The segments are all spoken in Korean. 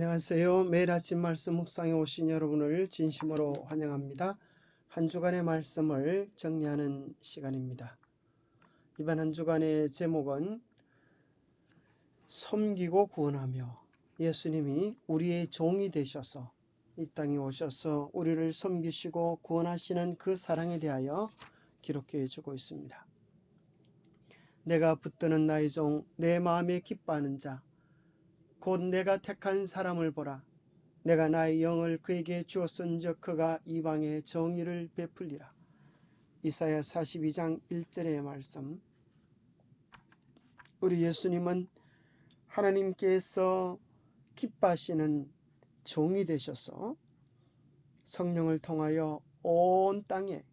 안녕하세요. 매일 아침 말씀 묵상에 오신 여러분을 진심으로 환영합니다. 한 주간의 말씀을 정리하는 시간입니다. 이번 한 주간의 제목은 섬기고 구원하며, 예수님이 우리의 종이 되셔서 이 땅에 오셔서 우리를 섬기시고 구원하시는 그 사랑에 대하여 기록해 주고 있습니다. 내가 붙드는 나의 종, 내 마음에 기뻐하는 자, 곧 내가 택한 사람을 보라. 내가 나의 영을 그에게 주었은즉 그가 이방에 정의를 베풀리라. 이사야 42장 1절의 말씀. 우리 예수님은 하나님께서 기뻐하시는 종이 되셔서 성령을 통하여 온 땅에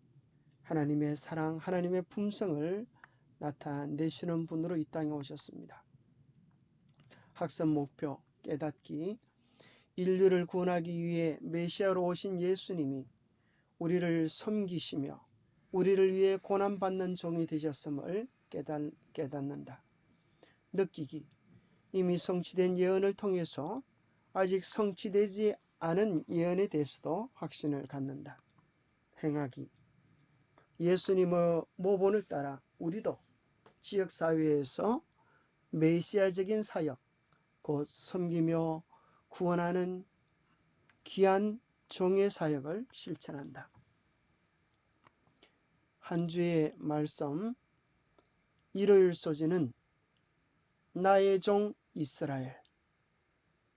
하나님의 사랑, 하나님의 품성을 나타내시는 분으로 이 땅에 오셨습니다. 학습 목표 깨닫기. 인류를 구원하기 위해 메시아로 오신 예수님이 우리를 섬기시며 우리를 위해 고난받는 종이 되셨음을 깨닫는다. 느끼기. 이미 성취된 예언을 통해서 아직 성취되지 않은 예언에 대해서도 확신을 갖는다. 행하기. 예수님의 모본을 따라 우리도 지역사회에서 메시아적인 사역, 곧 섬기며 구원하는 귀한 종의 사역을 실천한다. 한 주의 말씀, 일요일 소지는 나의 종 이스라엘.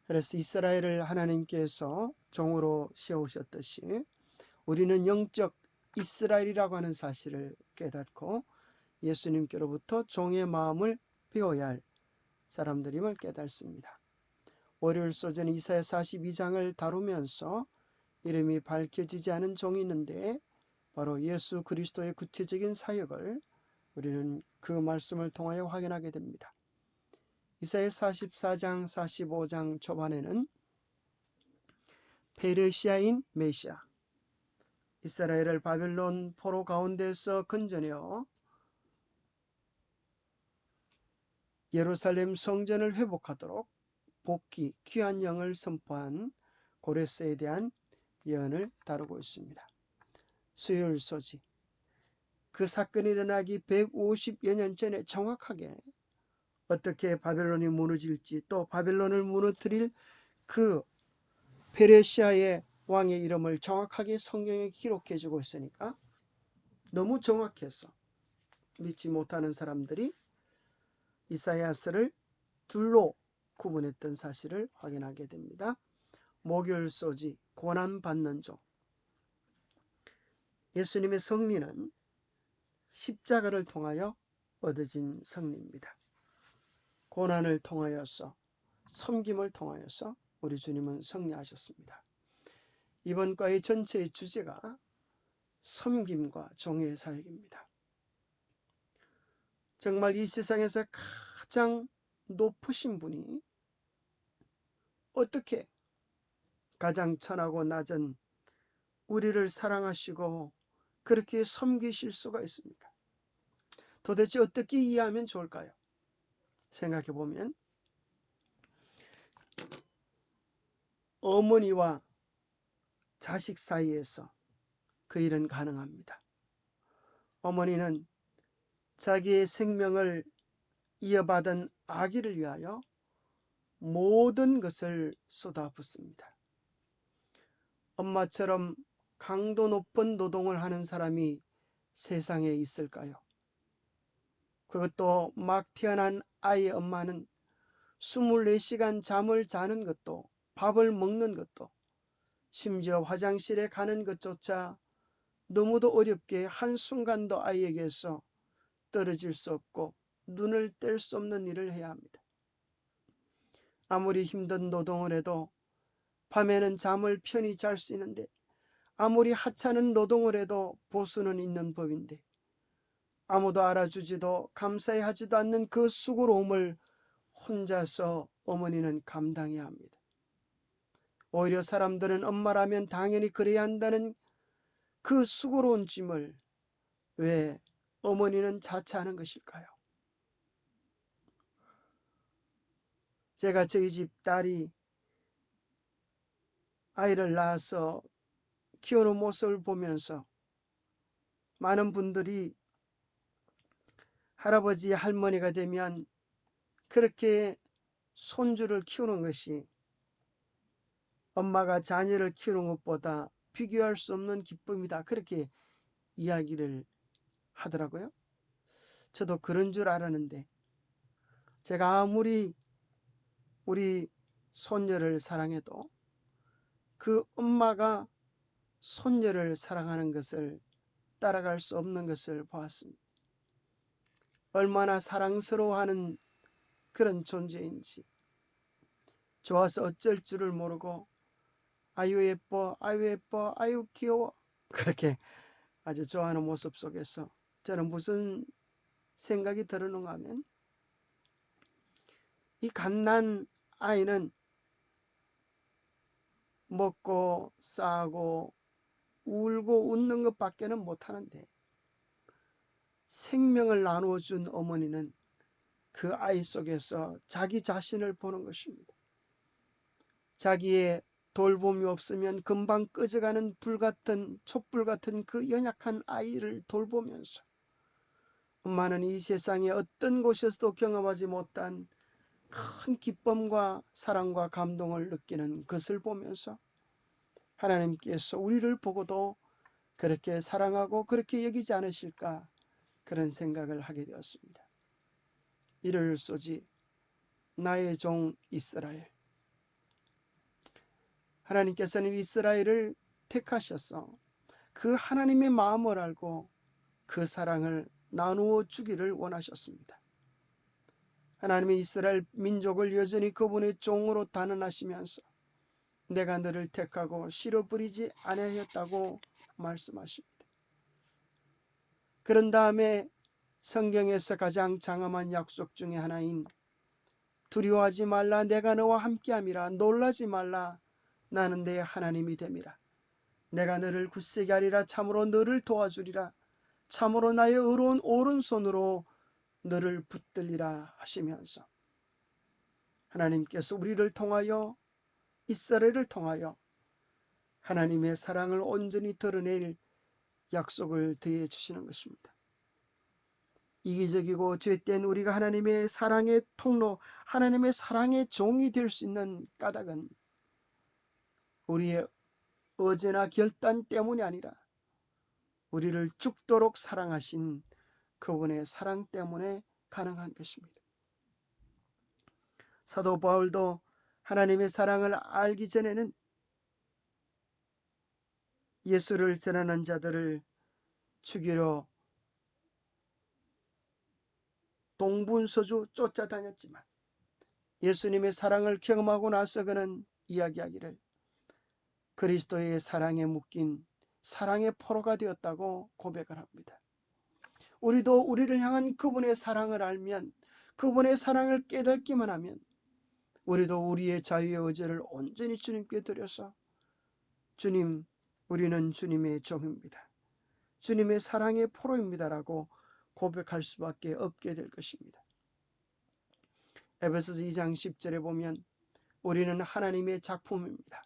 그래서 이스라엘을 하나님께서 종으로 세우셨듯이 우리는 영적 이스라엘이라고 하는 사실을 깨닫고 예수님께로부터 종의 마음을 배워야 할 사람들임을 깨닫습니다. 월요일 소지는 이사야 42장을 다루면서 이름이 밝혀지지 않은 종이 있는데 바로 예수 그리스도의 구체적인 사역을 우리는 그 말씀을 통하여 확인하게 됩니다. 이사야 44장 45장 초반에는 페르시아인 메시아, 이스라엘을 바벨론 포로 가운데서 건져내어 예루살렘 성전을 회복하도록 복귀, 귀한 영을 선포한 고레스에 대한 예언을 다루고 있습니다. 수요일 소지. 그 사건이 일어나기 150여 년 전에 정확하게 어떻게 바벨론이 무너질지, 또 바벨론을 무너뜨릴 그 페르시아의 왕의 이름을 정확하게 성경에 기록해 주고 있으니까 너무 정확해서 믿지 못하는 사람들이 이사야서를 둘로 구분했던 사실을 확인하게 됩니다. 목요일 소지, 고난받는 종. 예수님의 승리는 십자가를 통하여 얻어진 승리입니다. 고난을 통하여서, 섬김을 통하여서 우리 주님은 승리하셨습니다. 이번 과의 전체의 주제가 섬김과 종의 사역입니다. 정말 이 세상에서 가장 높으신 분이 어떻게 가장 천하고 낮은 우리를 사랑하시고 그렇게 섬기실 수가 있습니까? 도대체 어떻게 이해하면 좋을까요? 생각해 보면 어머니와 자식 사이에서 그 일은 가능합니다. 어머니는 자기의 생명을 이어받은 아기를 위하여 모든 것을 쏟아붓습니다. 엄마처럼 강도 높은 노동을 하는 사람이 세상에 있을까요? 그것도 막 태어난 아이의 엄마는 24시간 잠을 자는 것도, 밥을 먹는 것도, 심지어 화장실에 가는 것조차 너무도 어렵게 한순간도 아이에게서 떨어질 수 없고 눈을 뗄 수 없는 일을 해야 합니다. 아무리 힘든 노동을 해도 밤에는 잠을 편히 잘 수 있는데, 아무리 하찮은 노동을 해도 보수는 있는 법인데, 아무도 알아주지도 감사해하지도 않는 그 수고로움을 혼자서 어머니는 감당해야 합니다. 오히려 사람들은 엄마라면 당연히 그래야 한다는 그 수고로운 짐을 왜 어머니는 자처하는 것일까요? 제가 저희 집 딸이 아이를 낳아서 키우는 모습을 보면서 많은 분들이 할아버지 할머니가 되면 그렇게 손주를 키우는 것이 엄마가 자녀를 키우는 것보다 비교할 수 없는 기쁨이다, 그렇게 이야기를 하더라고요. 저도 그런 줄 알았는데, 제가 아무리 우리 손녀를 사랑해도 그 엄마가 손녀를 사랑하는 것을 따라갈 수 없는 것을 보았습니다. 얼마나 사랑스러워하는 그런 존재인지, 좋아서 어쩔 줄을 모르고 아유 예뻐, 아유 예뻐, 아유 귀여워, 그렇게 아주 좋아하는 모습 속에서 저는 무슨 생각이 들었는가 하면, 이 갓난 아이는 먹고 싸고 울고 웃는 것밖에는 못하는데, 생명을 나누어준 어머니는 그 아이 속에서 자기 자신을 보는 것입니다. 자기의 돌봄이 없으면 금방 꺼져가는 불같은 촛불 같은 그 연약한 아이를 돌보면서 엄마는 이 세상의 어떤 곳에서도 경험하지 못한 큰 기쁨과 사랑과 감동을 느끼는 것을 보면서 하나님께서 우리를 보고도 그렇게 사랑하고 그렇게 여기지 않으실까, 그런 생각을 하게 되었습니다. 이를 쏘지 나의 종 이스라엘. 하나님께서는 이스라엘을 택하셔서 그 하나님의 마음을 알고 그 사랑을 나누어 주기를 원하셨습니다. 하나님의 이스라엘 민족을 여전히 그분의 종으로 단언하시면서 내가 너를 택하고 실어버리지 아니하였다고 말씀하십니다. 그런 다음에 성경에서 가장 장엄한 약속 중에 하나인 두려워하지 말라, 내가 너와 함께함이라, 놀라지 말라, 나는 내 하나님이 됨이라, 내가 너를 굳세게 하리라, 참으로 너를 도와주리라, 참으로 나의 의로운 오른손으로 너를 붙들리라 하시면서 하나님께서 우리를 통하여, 이스라엘을 통하여 하나님의 사랑을 온전히 드러낼 약속을 더해 주시는 것입니다. 이기적이고 죄된 우리가 하나님의 사랑의 통로, 하나님의 사랑의 종이 될 수 있는 까닭은 우리의 의지나 결단 때문이 아니라 우리를 죽도록 사랑하신 그분의 사랑 때문에 가능한 것입니다. 사도 바울도 하나님의 사랑을 알기 전에는 예수를 전하는 자들을 죽이러 동분서주 쫓아다녔지만 예수님의 사랑을 경험하고 나서 그는 이야기하기를 그리스도의 사랑에 묶인 사랑의 포로가 되었다고 고백을 합니다. 우리도 우리를 향한 그분의 사랑을 알면, 그분의 사랑을 깨닫기만 하면 우리도 우리의 자유의 의지를 온전히 주님께 드려서 주님, 우리는 주님의 종입니다, 주님의 사랑의 포로입니다라고 고백할 수밖에 없게 될 것입니다. 에베소서 2장 10절에 보면 우리는 하나님의 작품입니다.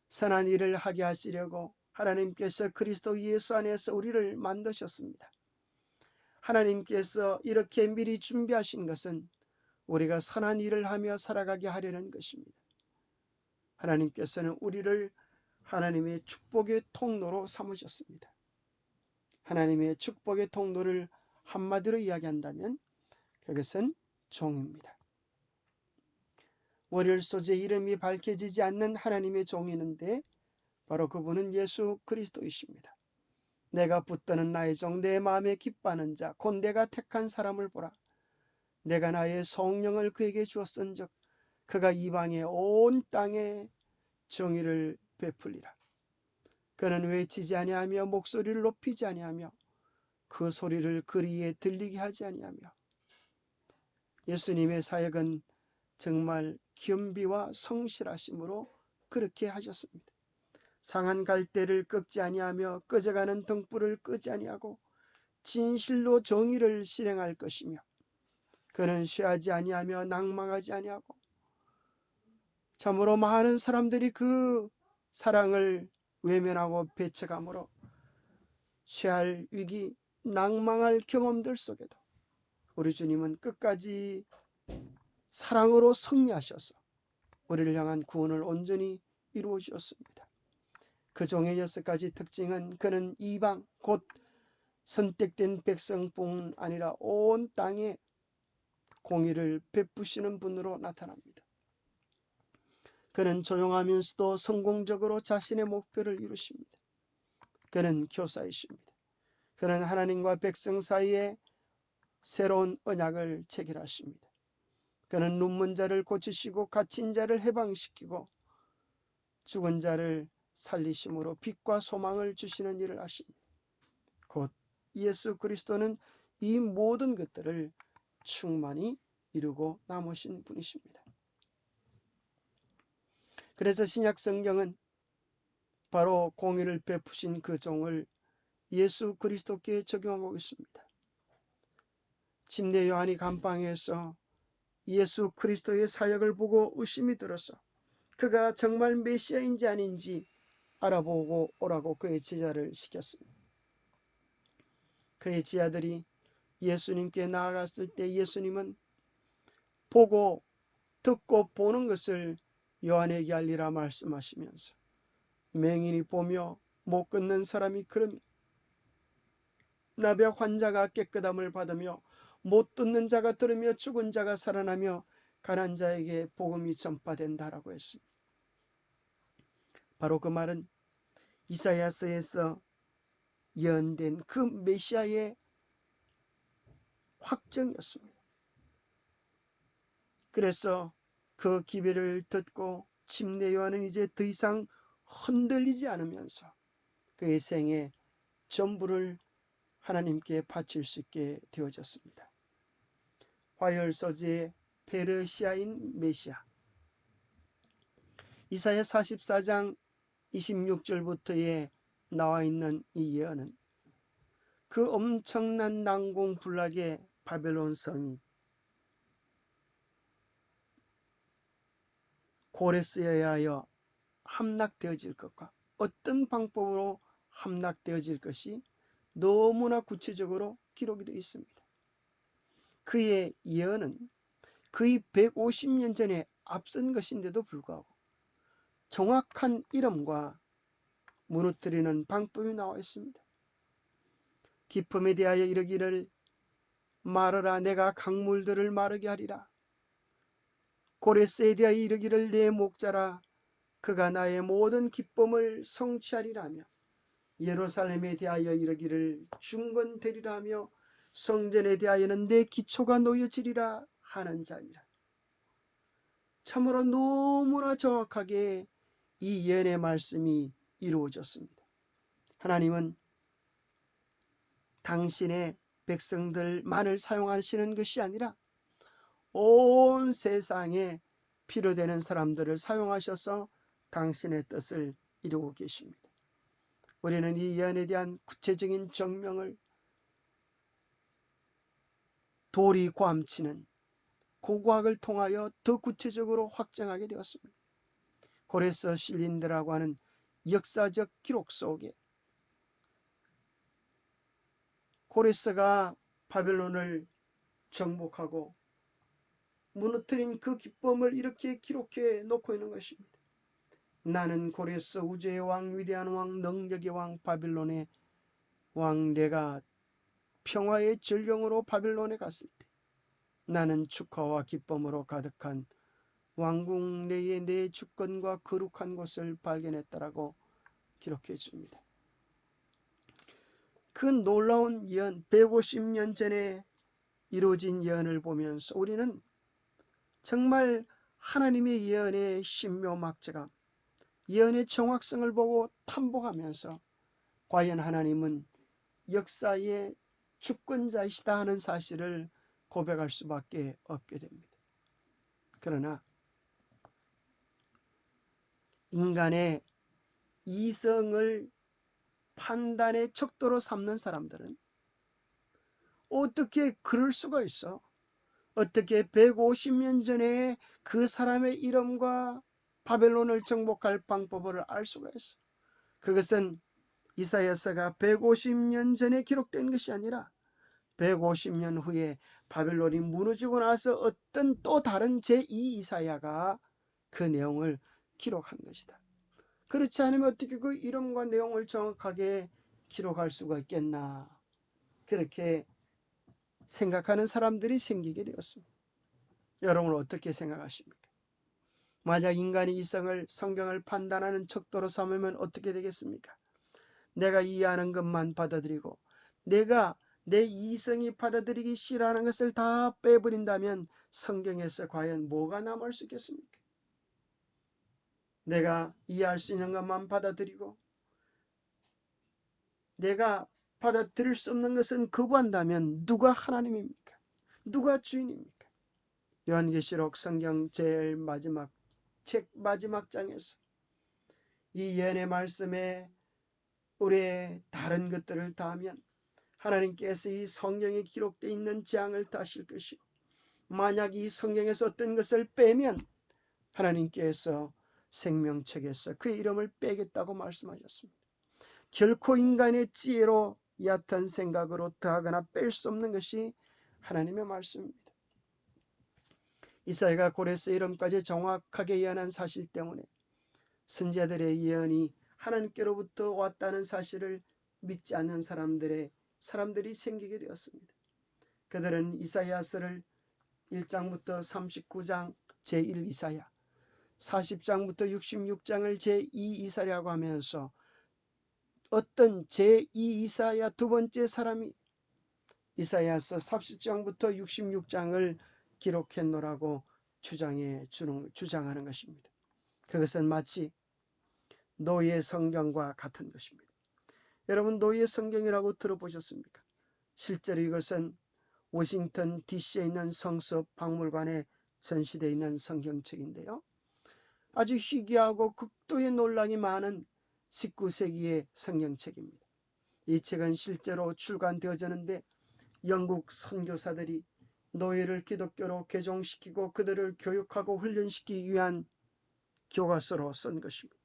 선한 일을 하게 하시려고 하나님께서 그리스도 예수 안에서 우리를 만드셨습니다. 하나님께서 이렇게 미리 준비하신 것은 우리가 선한 일을 하며 살아가게 하려는 것입니다. 하나님께서는 우리를 하나님의 축복의 통로로 삼으셨습니다. 하나님의 축복의 통로를 한마디로 이야기한다면 그것은 종입니다. 월요일 소재 이름이 밝혀지지 않는 하나님의 종이 있는데 바로 그분은 예수 그리스도이십니다. 내가 붙드는 나의 종, 내 마음에 기뻐하는 자, 곧 내가 택한 사람을 보라. 내가 나의 성령을 그에게 주었은즉 그가 이방의 온 땅에 정의를 베풀리라. 그는 외치지 아니하며 목소리를 높이지 아니하며 그 소리를 거리에 들리게 하지 아니하며. 예수님의 사역은 정말 겸비와 성실하심으로 그렇게 하셨습니다. 상한 갈대를 꺾지 아니하며 꺼져가는 등불을 끄지 아니하고 진실로 정의를 실행할 것이며 그는 쉬하지 아니하며 낭망하지 아니하고. 참으로 많은 사람들이 그 사랑을 외면하고 배척함으로 쇠할 위기, 낭망할 경험들 속에도 우리 주님은 끝까지 사랑으로 승리하셔서 우리를 향한 구원을 온전히 이루어 주셨습니다. 그 종의 6가지 특징은 그는 이방 곧 선택된 백성뿐 아니라 온 땅에 공의를 베푸시는 분으로 나타납니다. 그는 조용하면서도 성공적으로 자신의 목표를 이루십니다. 그는 교사이십니다. 그는 하나님과 백성 사이에 새로운 언약을 체결하십니다. 그는 눈먼 자를 고치시고 갇힌 자를 해방시키고 죽은 자를 살리심으로 빛과 소망을 주시는 일을 하십니다. 곧 예수 그리스도는 이 모든 것들을 충만히 이루고 남으신 분이십니다. 그래서 신약 성경은 바로 공의를 베푸신 그 종을 예수 그리스도께 적용하고 있습니다. 침례 요한이 감방에서 예수 그리스도의 사역을 보고 의심이 들어서 그가 정말 메시아인지 아닌지 알아보고 오라고 그의 제자를 시켰습니다. 그의 제자들이 예수님께 나아갔을 때 예수님은 보고 듣고 보는 것을 요한에게 알리라 말씀하시면서 맹인이 보며 못 걷는 사람이 걸으며 나병 환자가 깨끗함을 받으며 못 듣는 자가 들으며 죽은 자가 살아나며 가난한 자에게 복음이 전파된다라고 했습니다. 바로 그 말은 이사야서에서 예언된 그 메시아의 확정이었습니다. 그래서 그 기별을 듣고 침례 요한은 이제 더 이상 흔들리지 않으면서 그의 생애 전부를 하나님께 바칠 수 있게 되어졌습니다. 화열서지의 페르시아인 메시아. 이사야 44장 26절부터에 나와 있는 이 예언은 그 엄청난 난공불락의 바벨론 성이 고레스에 의하여 함락되어질 것과 어떤 방법으로 함락되어질 것이 너무나 구체적으로 기록이 되어 있습니다. 그의 예언은 거의 150년 전에 앞선 것인데도 불구하고 정확한 이름과 무너뜨리는 방법이 나와 있습니다. 기쁨에 대하여 이르기를 말하라 내가 강물들을 마르게 하리라. 고레스에 대하여 이르기를 내 목자라 그가 나의 모든 기쁨을 성취하리라며 예루살렘에 대하여 이르기를 중건되리라 하며 성전에 대하여는 내 기초가 놓여지리라 하는 자니라. 참으로 너무나 정확하게 이 예언의 말씀이 이루어졌습니다. 하나님은 당신의 백성들만을 사용하시는 것이 아니라 온 세상에 필요되는 사람들을 사용하셔서 당신의 뜻을 이루고 계십니다. 우리는 이 예언에 대한 구체적인 증명을 도리 괌치는 고고학을 통하여 더 구체적으로 확정하게 되었습니다. 고레스 실린드라고 하는 역사적 기록 속에 고레스가 바벨론을 정복하고 무너뜨린 그 기쁨을 이렇게 기록해 놓고 있는 것입니다. 나는 고레스 우주의 왕 위대한 왕 능력의 왕 바벨론의 왕 내가 평화의 전령으로 바벨론에 갔을 때 나는 축하와 기쁨으로 가득한 왕궁 내에 내 주권과 거룩한 곳을 발견했다라고 기록해 줍니다. 그 놀라운 예언 150년 전에 이루어진 예언을 보면서 우리는 정말 하나님의 예언의 신묘막대감 예언의 정확성을 보고 탐복하면서 과연 하나님은 역사의 주권자이시다 하는 사실을 고백할 수밖에 없게 됩니다. 그러나 인간의 이성을 판단의 척도로 삼는 사람들은 어떻게 그럴 수가 있어? 어떻게 150년 전에 그 사람의 이름과 바벨론을 정복할 방법을 알 수가 있어. 그것은 이사야서가 150년 전에 기록된 것이 아니라 150년 후에 바벨론이 무너지고 나서 어떤 또 다른 제2 이사야가 그 내용을 기록한 것이다. 그렇지 않으면 어떻게 그 이름과 내용을 정확하게 기록할 수가 있겠나, 그렇게 생각하는 사람들이 생기게 되었습니다. 여러분은 어떻게 생각하십니까? 만약 인간이 이성을, 성경을 판단하는 척도로 삼으면 어떻게 되겠습니까? 내가 이해하는 것만 받아들이고 내가 내 이성이 받아들이기 싫어하는 것을 다 빼버린다면 성경에서 과연 뭐가 남을 수 있겠습니까? 내가 이해할 수 있는 것만 받아들이고 내가 받아들일 수 없는 것은 거부한다면 누가 하나님입니까? 누가 주인입니까? 요한계시록 성경 제일 마지막 책 마지막 장에서 이 예언의 말씀에 우리의 다른 것들을 다하면 하나님께서 이 성경에 기록되어 있는 재앙을 다실 것이고, 만약 이 성경에서 어떤 것을 빼면 하나님께서 생명책에서 그의 이름을 빼겠다고 말씀하셨습니다. 결코 인간의 지혜로 얕은 생각으로 더하거나 뺄 수 없는 것이 하나님의 말씀입니다. 이사야가 고레스 이름까지 정확하게 예언한 사실 때문에 선지자들의 예언이 하나님께로부터 왔다는 사실을 믿지 않는 사람들이 생기게 되었습니다. 그들은 이사야서를 1장부터 39장 제1 이사야, 40장부터 66장을 제2 이사야라고 하면서 어떤 제2 이사야 두 번째 사람이 이사야서 40장부터 66장을 기록했노라고 주장하는 것입니다. 그것은 마치 노예 성경과 같은 것입니다. 여러분, 노예 성경이라고 들어보셨습니까? 실제로 이것은 워싱턴 DC에 있는 성서 박물관에 전시되어 있는 성경책인데요, 아주 희귀하고 극도의 논란이 많은 19세기의 성경책입니다. 이 책은 실제로 출간되어졌는데 영국 선교사들이 노예를 기독교로 개종시키고 그들을 교육하고 훈련시키기 위한 교과서로 쓴 것입니다.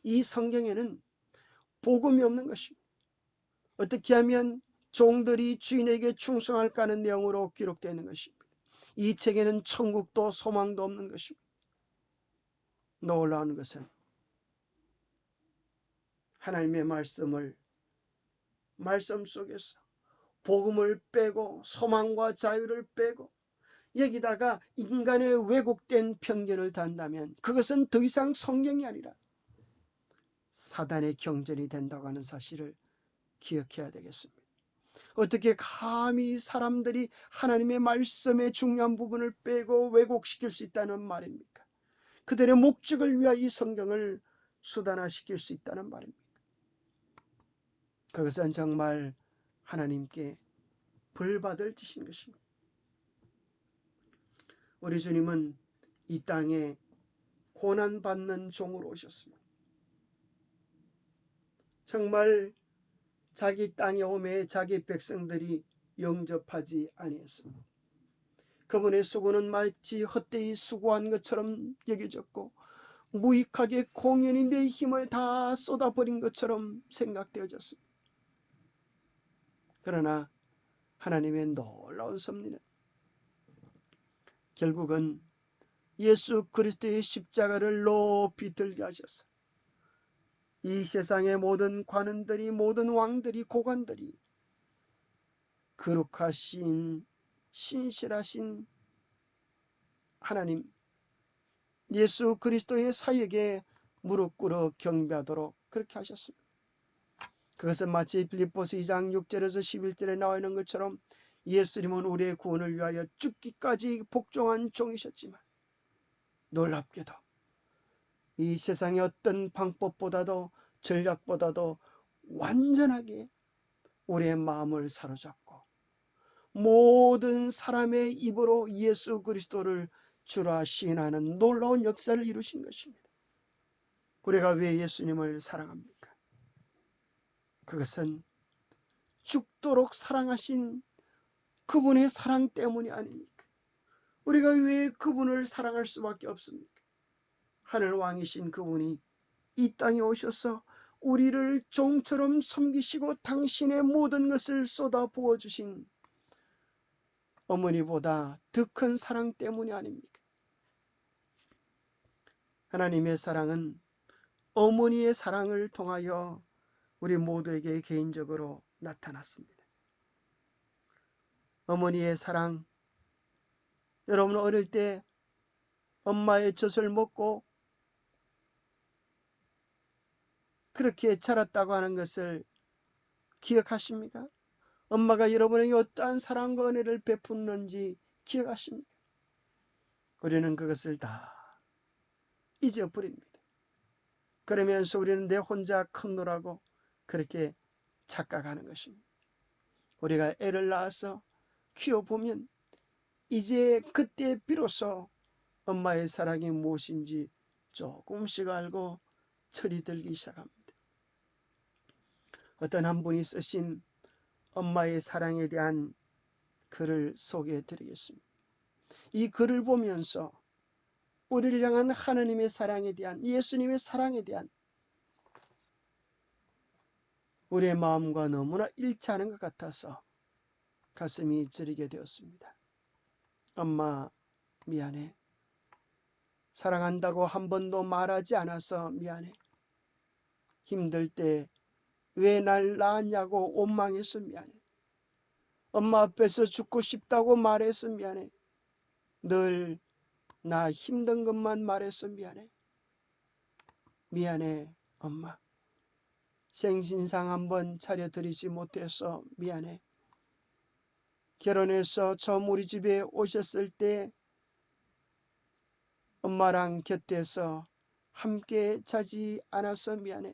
이 성경에는 복음이 없는 것입니다. 어떻게 하면 종들이 주인에게 충성할까 하는 내용으로 기록되어 있는 것입니다. 이 책에는 천국도 소망도 없는 것입니다. 놀라운 것은 하나님의 말씀 속에서 복음을 빼고 소망과 자유를 빼고 여기다가 인간의 왜곡된 편견을 단다면 그것은 더 이상 성경이 아니라 사단의 경전이 된다고 하는 사실을 기억해야 되겠습니다. 어떻게 감히 사람들이 하나님의 말씀의 중요한 부분을 빼고 왜곡시킬 수 있다는 말입니까? 그들의 목적을 위하여 이 성경을 수단화시킬 수 있다는 말입니까? 그것은 정말 하나님께 벌받을 짓인 것입니다. 우리 주님은 이 땅에 고난받는 종으로 오셨습니다. 정말 자기 땅에 오매 자기 백성들이 영접하지 아니했습니다. 그분의 수고는 마치 헛되이 수고한 것처럼 여겨졌고 무익하게 공연히 내 힘을 다 쏟아버린 것처럼 생각되어졌습니다. 그러나 하나님의 놀라운 섭리는 결국은 예수 그리스도의 십자가를 높이 들게 하셔서 이 세상의 모든 관원들이, 모든 왕들이, 고관들이 거룩하신 신실하신 하나님 예수 그리스도의 사역에 무릎 꿇어 경배하도록 그렇게 하셨습니다. 그것은 마치 빌립보서 2장 6절에서 11절에 나와 있는 것처럼 예수님은 우리의 구원을 위하여 죽기까지 복종한 종이셨지만 놀랍게도 이 세상의 어떤 방법보다도 전략보다도 완전하게 우리의 마음을 사로잡고 모든 사람의 입으로 예수 그리스도를 주라 시인하는 놀라운 역사를 이루신 것입니다. 우리가 왜 예수님을 사랑합니까? 그것은 죽도록 사랑하신 그분의 사랑 때문이 아닙니까? 우리가 왜 그분을 사랑할 수밖에 없습니까? 하늘 왕이신 그분이 이 땅에 오셔서 우리를 종처럼 섬기시고 당신의 모든 것을 쏟아 부어주신 어머니보다 더 큰 사랑 때문이 아닙니까? 하나님의 사랑은 어머니의 사랑을 통하여 우리 모두에게 개인적으로 나타났습니다. 어머니의 사랑, 여러분 어릴 때 엄마의 젖을 먹고 그렇게 자랐다고 하는 것을 기억하십니까? 엄마가 여러분에게 어떠한 사랑과 은혜를 베푸는지 기억하십니까? 우리는 그것을 다 잊어버립니다. 그러면서 우리는 내 혼자 컸노라고 그렇게 착각하는 것입니다. 우리가 애를 낳아서 키워보면 이제 그때 비로소 엄마의 사랑이 무엇인지 조금씩 알고 철이 들기 시작합니다. 어떤 한 분이 쓰신 엄마의 사랑에 대한 글을 소개해 드리겠습니다. 이 글을 보면서 우리를 향한 하느님의 사랑에 대한, 예수님의 사랑에 대한 우리의 마음과 너무나 일치하는 것 같아서 가슴이 저리게 되었습니다. 엄마 미안해. 사랑한다고 한 번도 말하지 않아서 미안해. 힘들 때 왜 날 낳았냐고 원망해서 미안해. 엄마 앞에서 죽고 싶다고 말해서 미안해. 늘 나 힘든 것만 말해서 미안해. 미안해 엄마. 생신상 한번 차려드리지 못해서 미안해. 결혼해서 처음 우리 집에 오셨을 때 엄마랑 곁에서 함께 자지 않아서 미안해.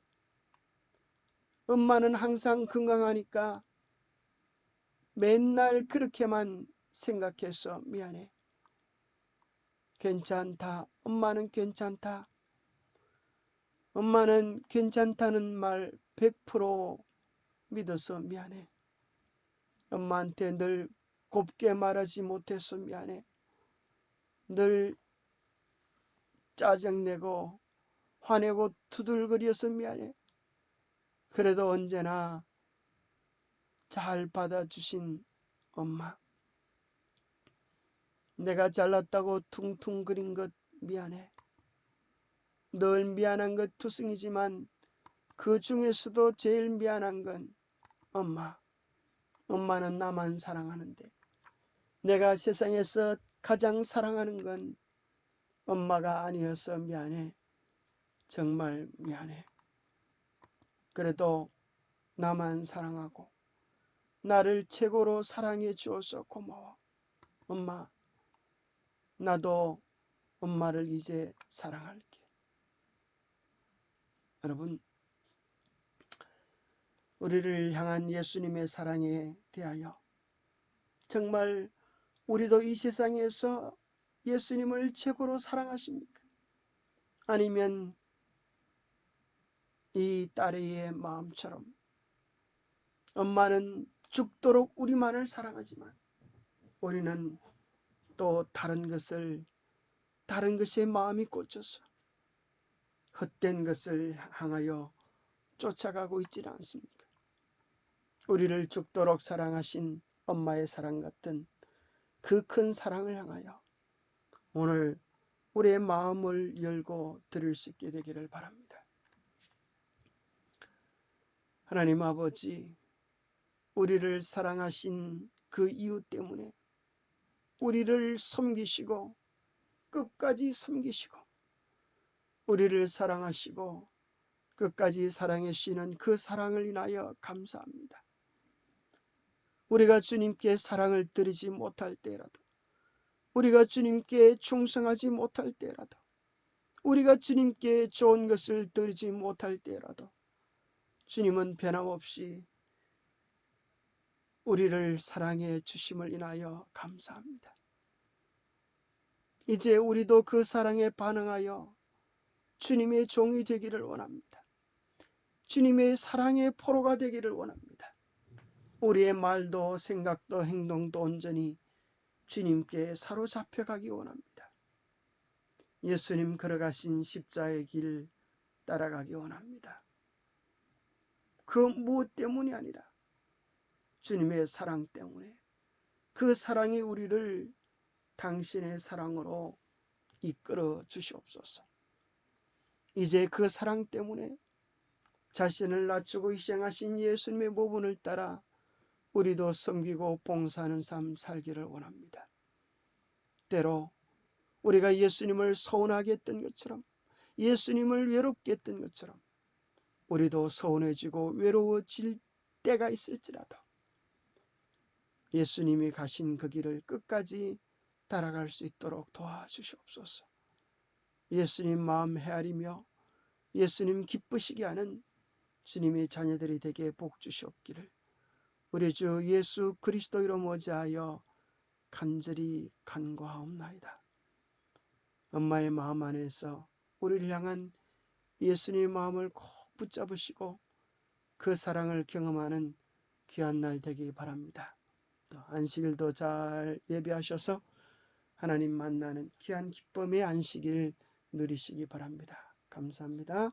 엄마는 항상 건강하니까 맨날 그렇게만 생각해서 미안해. 괜찮다. 엄마는 괜찮다. 엄마는 괜찮다는 말 100% 믿어서 미안해. 엄마한테 늘 곱게 말하지 못해서 미안해. 늘 짜증내고 화내고 두들거려서 미안해. 그래도 언제나 잘 받아주신 엄마. 내가 잘났다고 퉁퉁거린 것 미안해. 늘 미안한 것 투성이지만 그 중에서도 제일 미안한 건 엄마. 엄마는 나만 사랑하는데 내가 세상에서 가장 사랑하는 건 엄마가 아니어서 미안해. 정말 미안해. 그래도 나만 사랑하고 나를 최고로 사랑해 주어서 고마워. 엄마, 나도 엄마를 이제 사랑할게. 여러분, 우리를 향한 예수님의 사랑에 대하여 정말 우리도 이 세상에서 예수님을 최고로 사랑하십니까? 아니면 이 딸의 마음처럼 엄마는 죽도록 우리만을 사랑하지만 우리는 또 다른 것에 마음이 꽂혀서 헛된 것을 향하여 쫓아가고 있지는 않습니까? 우리를 죽도록 사랑하신 엄마의 사랑 같은 그 큰 사랑을 향하여 오늘 우리의 마음을 열고 들을 수 있게 되기를 바랍니다. 하나님 아버지, 우리를 사랑하신 그 이유 때문에 우리를 섬기시고 끝까지 섬기시고 우리를 사랑하시고 끝까지 사랑해 주시는 그 사랑을 인하여 감사합니다. 우리가 주님께 사랑을 드리지 못할 때라도, 우리가 주님께 충성하지 못할 때라도, 우리가 주님께 좋은 것을 드리지 못할 때라도 주님은 변함없이 우리를 사랑해 주심을 인하여 감사합니다. 이제 우리도 그 사랑에 반응하여 주님의 종이 되기를 원합니다. 주님의 사랑의 포로가 되기를 원합니다. 우리의 말도 생각도 행동도 온전히 주님께 사로잡혀 가기 원합니다. 예수님 걸어가신 십자의 길 따라가기 원합니다. 그 무엇 때문이 아니라 주님의 사랑 때문에, 그 사랑이 우리를 당신의 사랑으로 이끌어 주시옵소서. 이제 그 사랑 때문에 자신을 낮추고 희생하신 예수님의 모분을 따라 우리도 섬기고 봉사하는 삶 살기를 원합니다. 때로 우리가 예수님을 서운하게 했던 것처럼, 예수님을 외롭게 했던 것처럼 우리도 서운해지고 외로워질 때가 있을지라도 예수님이 가신 그 길을 끝까지 따라갈 수 있도록 도와주시옵소서. 예수님 마음 헤아리며 예수님 기쁘시게 하는 주님의 자녀들이 되게 복 주시옵기를 우리 주 예수 그리스도 이름 어지하여 간절히 간구하옵나이다. 엄마의 마음 안에서 우리를 향한 예수님의 마음을 꼭 붙잡으시고 그 사랑을 경험하는 귀한 날 되기 바랍니다. 안식일도 잘 예배하셔서 하나님 만나는 귀한 기쁨의 안식일 누리시기 바랍니다. 감사합니다.